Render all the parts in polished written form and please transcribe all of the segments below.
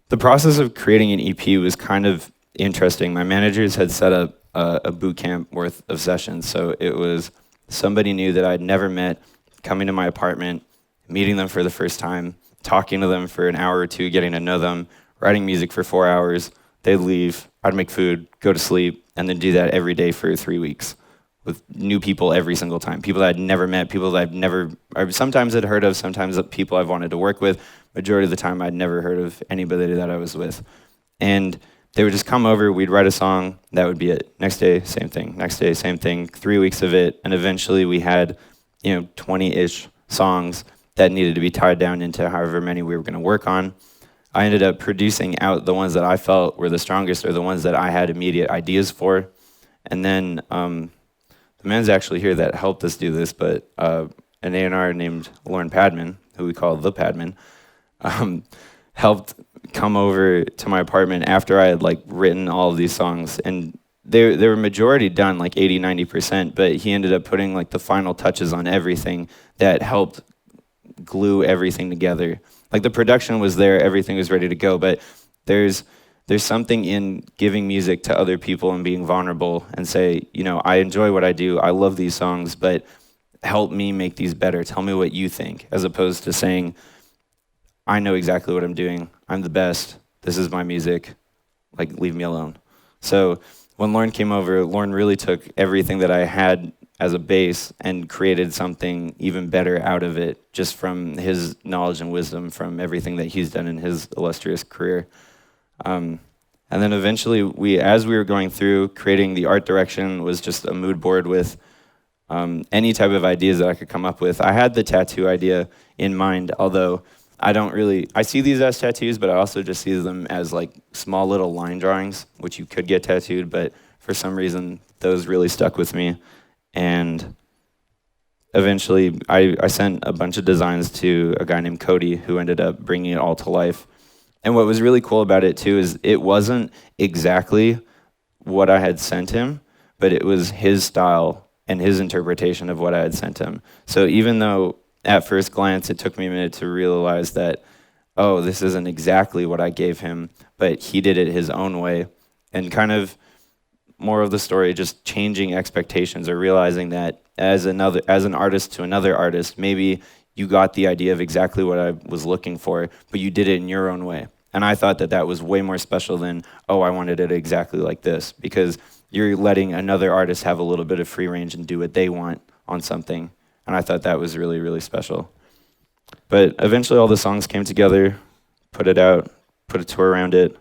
The process of creating an EP was kind of interesting. My managers had set up a boot camp worth of sessions, so it was somebody new that I'd never met coming to my apartment, meeting them for the first time, talking to them for an hour or two, getting to know them, writing music for 4 hours. They'd leave, I'd make food, go to sleep, and then do that every day for 3 weeks with new people every single time. People that I'd never met, people that I've never, or sometimes I'd heard of, sometimes people I've wanted to work with. Majority of the time, I'd never heard of anybody that I was with. And they would just come over, we'd write a song, that would be it. Next day, same thing. Next day, same thing. 3 weeks of it, and eventually we had, 20-ish songs that needed to be tied down into however many we were going to work on. I ended up producing out the ones that I felt were the strongest or the ones that I had immediate ideas for. And then the man's actually here that helped us do this, but an A&R named Lauren Padman, who we call the Padman, helped come over to my apartment after I had written all of these songs. And they were majority done, like 80, 90%, but he ended up putting the final touches on everything that helped glue everything together. The production was there, everything was ready to go, but there's something in giving music to other people and being vulnerable and say, I enjoy what I do, I love these songs, but help me make these better. Tell me what you think, as opposed to saying, I know exactly what I'm doing, I'm the best, this is my music, leave me alone. So when Lauren came over, Lauren really took everything that I had as a base and created something even better out of it, just from his knowledge and wisdom from everything that he's done in his illustrious career. And then eventually, as we were going through, creating the art direction was just a mood board with any type of ideas that I could come up with. I had the tattoo idea in mind, although I see these as tattoos, but I also just see them as small little line drawings, which you could get tattooed, but for some reason, those really stuck with me. And eventually, I sent a bunch of designs to a guy named Cody, who ended up bringing it all to life. And what was really cool about it, too, is it wasn't exactly what I had sent him, but it was his style and his interpretation of what I had sent him. So even though, at first glance, it took me a minute to realize that, oh, this isn't exactly what I gave him, but he did it his own way. And kind of more of the story, just changing expectations or realizing that as an artist to another artist, maybe you got the idea of exactly what I was looking for, but you did it in your own way. And I thought that was way more special than, oh, I wanted it exactly like this, because you're letting another artist have a little bit of free range and do what they want on something. And I thought that was really, really special. But eventually all the songs came together, put it out, put a tour around it,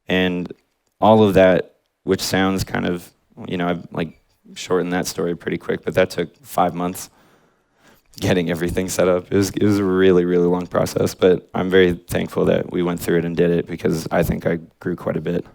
and all of that, which sounds kind of, I've shortened that story pretty quick, but that took 5 months getting everything set up. It was a really, really long process, but I'm very thankful that we went through it and did it, because I think I grew quite a bit.